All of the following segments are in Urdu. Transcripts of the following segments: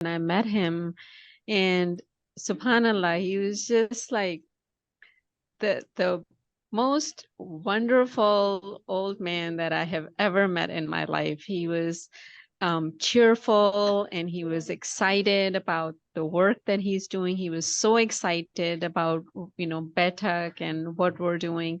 I met him, and subhanallah, he was just like the most wonderful old man that I have ever met in my life. He was cheerful, and he was excited about the work that he's doing. He was so excited about, Betak and what we're doing.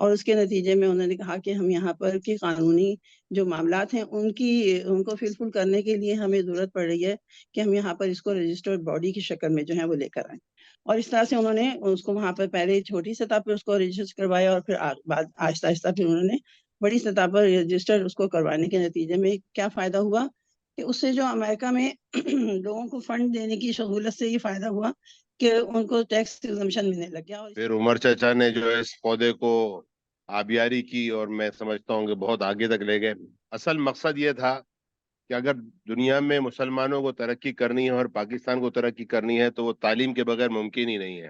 اور اس کے نتیجے میں انہوں نے کہا کہ ہم یہاں پر کی قانونی جو معاملات ہیں ان کو فلفل کرنے کے لیے ہمیں ضرورت پڑ رہی ہے کہ ہم یہاں پر اس کو رجسٹرڈ باڈی کی شکل میں جو ہے وہ لے کر آئیں. اور اس طرح سے انہوں نے اس کو وہاں پر پہلے چھوٹی سطح پر اس کو رجسٹر کروایا اور پھر بعد آہستہ آہستہ پھر انہوں نے بڑی سطح پر رجسٹر اس کو کروانے کے نتیجے میں کیا فائدہ ہوا کہ اس سے جو امریکہ میں لوگوں کو فنڈ دینے کی سہولت سے یہ فائدہ ہوا کہ ان کو ٹیکس ایگزمپشن ملنے لگ گیا. پھر عمر چچا نے جو ہے اس پودے کو آبیاری کی اور میں سمجھتا ہوں کہ بہت آگے تک لے گئے. اصل مقصد یہ تھا کہ اگر دنیا میں مسلمانوں کو ترقی کرنی ہے اور پاکستان کو ترقی کرنی ہے تو وہ تعلیم کے بغیر ممکن ہی نہیں ہے.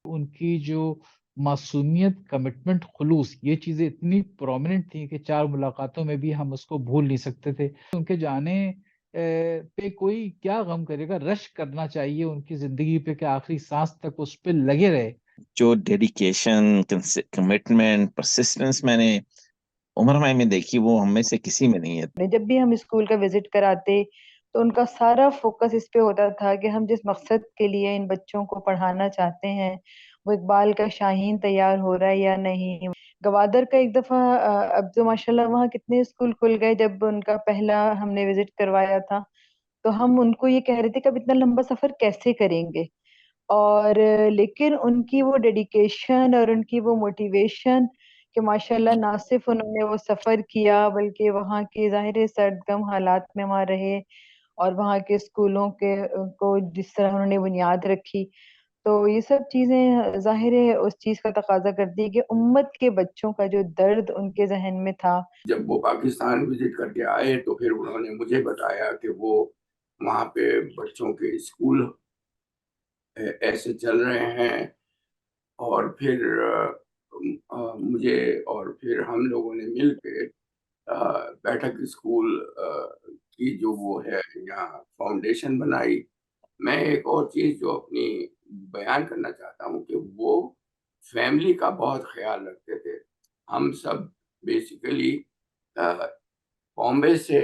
ان کی جو معصومیت، کمٹمنٹ، خلوص، یہ چیزیں اتنی پرومیننٹ تھیں کہ 4 ملاقاتوں میں بھی ہم اس کو بھول نہیں سکتے تھے. ان کے جانے پہ کوئی کیا غم کرے گا، رش کرنا چاہیے ان کی زندگی پہ کہ آخری سانس تک اس پہ لگے رہے. جو ڈیڈیکیشن، کمٹمنٹ، پرسسٹنس میں نے عمر بھائی میں دیکھی وہ ہم میں سے کسی میں نہیں ہے. جب بھی ہم اسکول کا وزٹ کراتے تو ان کا سارا فوکس اس پہ ہوتا تھا کہ ہم جس مقصد کے لیے ان بچوں کو پڑھانا چاہتے ہیں وہ اقبال کا شاہین تیار ہو رہا ہے یا نہیں. گوادر کا ایک دفعہ اب تو ماشاءاللہ وہاں کتنے اسکول کھل گئے، جب ان کا پہلا ہم نے وزٹ کروایا تھا تو ہم ان کو یہ کہہ رہے تھے کہ اب اتنا لمبا سفر کیسے کریں گے. اور لیکن ان کی وہ ڈیڈیکیشن اور ان کی وہ موٹیویشن کہ ماشاءاللہ نہ صرف انہوں نے وہ سفر کیا بلکہ وہاں کے ظاہر سردگم حالات میں وہاں رہے اور وہاں کے اسکولوں کے کو جس طرح انہوں نے بنیاد رکھی. تو یہ سب چیزیں ظاہر ہے اس چیز کا تقاضا کرتی ہے کہ امت کے بچوں کا جو درد ان کے ذہن میں تھا. جب وہ پاکستان وزٹ کر کے آئے تو پھر انہوں نے مجھے بتایا کہ وہ وہاں پہ بچوں کے اسکول ایسے چل رہے ہیں اور پھر مجھے اور پھر ہم لوگوں نے مل کے بیٹھک اسکول کی جو وہ ہے یہاں فاؤنڈیشن بنائی. میں ایک اور چیز جو اپنی بیان کرنا چاہتا ہوں کہ وہ فیملی کا بہت خیال رکھتے تھے. ہم سب بیسیکلی بامبے سے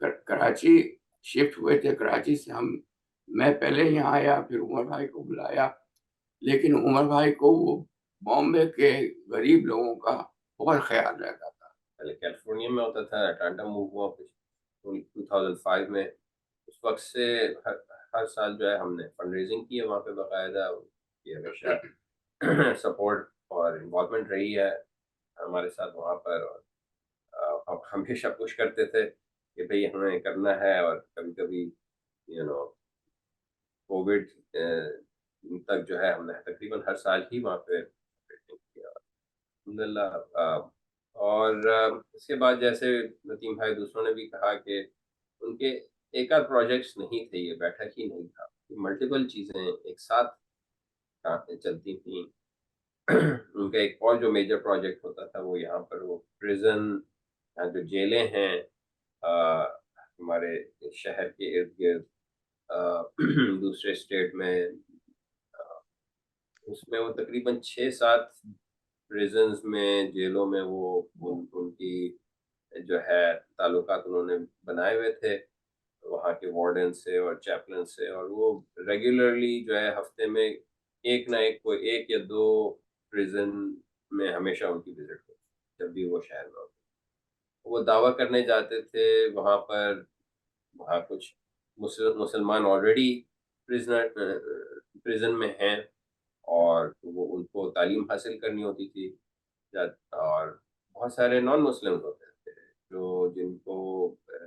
کراچی شفٹ ہوئے تھے. کراچی سے میں پہلے یہاں آیا، پھر عمر بھائی کو بلایا، لیکن عمر بھائی کو وہ بامبے کے غریب لوگوں کا بہت خیال رہتا تھا. پہلے کیلیفورنیا میں ہوتا تھا، اٹلانٹا موو ہوا 2005 میں. اس وقت سے ہر سال جو ہے ہم نے فنڈ ریزنگ کی ہے وہاں پہ باقاعدہ. یہ ہمیشہ سپورٹ اور انوالومنٹ رہی ہے ہمارے ساتھ وہاں پر، اور ہمیشہ پش کرتے تھے کہ بھئی ہمیں کرنا ہے. اور کبھی کبھی کووڈ تک جو ہے ہم نے تقریباً ہر سال ہی وہاں پہ کیا الحمدللہ. اور اس کے بعد جیسے نتیم بھائی دوسروں نے بھی کہا کہ ان کے ایک آدھ پروجیکٹس نہیں تھے، یہ بیٹھک ہی نہیں تھا، ملٹیپل چیزیں ایک ساتھ چلتی تھیں. ان کا ایک اور جو میجر پروجیکٹ ہوتا تھا وہ یہاں پر وہ پریزن، جو جیلیں ہیں ہمارے شہر کے ارد گرد دوسرے اسٹیٹ میں، اس میں وہ تقریباً 6-7 پریزنز میں، جیلوں میں وہ ان کی جو ہے تعلقات انہوں نے بنائے ہوئے تھے وہاں کے وارڈن سے اور چیپلن سے. اور وہ ریگولرلی جو ہے ہفتے میں ایک نہ ایک یا 2 پریزن میں ہمیشہ ان کی وزٹ ہوتی جب بھی وہ شہر میں ہوتے. وہ دعویٰ کرنے جاتے تھے وہاں پر. وہاں کچھ مسلمان آلریڈی پریزن میں ہیں اور وہ ان کو تعلیم حاصل کرنی ہوتی تھی، اور بہت سارے نان مسلم ہوتے تھے جو جن کو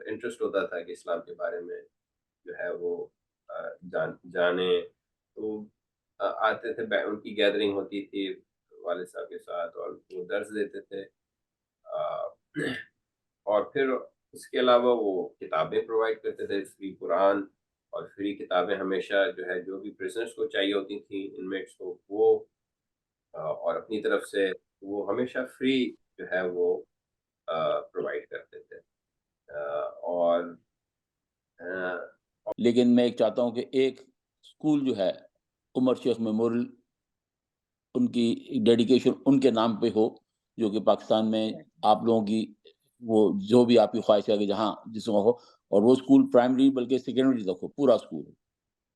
انٹرسٹ ہوتا تھا کہ اسلام کے بارے میں جو ہے وہ جانیں. تو آتے تھے، ان کی گیدرنگ ہوتی تھی والد صاحب کے ساتھ اور وہ درس دیتے تھے. اور پھر اس کے علاوہ وہ کتابیں پرووائڈ کرتے تھے، فری قرآن اور فری کتابیں ہمیشہ جو ہے جو بھی پریزنرز کو چاہیے ہوتی تھیں انمیٹس کو، وہ اور اپنی طرف سے وہ ہمیشہ فری جو ہے وہ پرووائڈ کرتے تھے. اور لیکن میں ایک چاہتا ہوں کہ ایک اسکول جو ہے عمر شیخ میموریل، ان کی ڈیڈیکیشن ان کے نام پہ ہو، جو کہ پاکستان میں آپ لوگوں کی وہ جو بھی آپ کی خواہش ہے کہ جہاں جس میں ہو، اور وہ اسکول پرائمری بلکہ سیکنڈری تک ہو، پورا اسکول.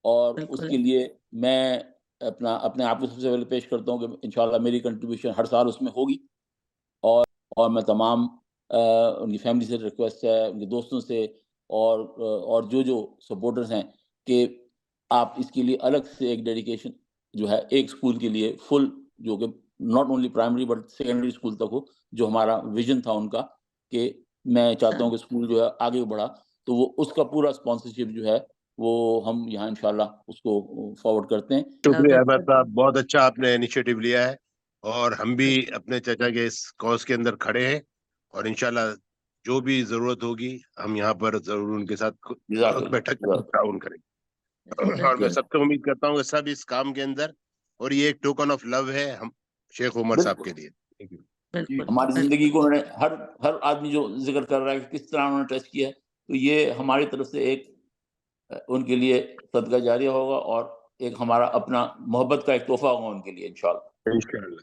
اور اس کے لیے میں اپنے آپ کو سب سے پہلے پیش کرتا ہوں کہ انشاءاللہ میری کنٹریبیوشن ہر سال اس میں ہوگی، اور میں تمام ان کی فیملی سے ریکویسٹ ہے، ان کے دوستوں سے اور جو سپورٹرز ہیں کہ آپ اس کے لیے الگ سے ایک ڈیڈیکیشن جو ہے ایک اسکول کے لیے فل، جو کہ not only primary but secondary school تک ہو، جو ہمارا ویژن تھا ان کا کہ میں چاہتا ہوں کہ اسکول جو ہے آگے بڑھا، تو وہ اس کا پورا اسپانسرشپ جو ہے وہ ہم یہاں انشاءاللہ اس کو فارورڈ کرتے ہیں۔ شکریہ احمد صاحب، بہت اچھا آپ نے انیشیٹو لیا ہے، اور ہم بھی اپنے چچا کے اس کاز کے اندر کھڑے ہیں، اور انشاءاللہ جو بھی ضرورت ہوگی ہم یہاں پر ضرور ان کے ساتھ بیٹھک تعاون کریں گے، اور میں سب سے امید کرتا ہوں کہ سب اس کام کے اندر، اور یہ ایک ٹوکن آف لو ہے ہم شیخ عمر صاحب کے لیے۔ Thank you. ہماری زندگی کو انہوں نے ہر آدمی جو ذکر کر رہا ہے کہ کس طرح انہوں نے ٹچ کیا ہے، تو یہ ہماری طرف سے ایک ان کے لیے صدقہ جاریہ ہوگا، اور ایک ہمارا اپنا محبت کا ایک تحفہ ہوگا ان کے لیے انشاءاللہ۔ انشاءاللہ۔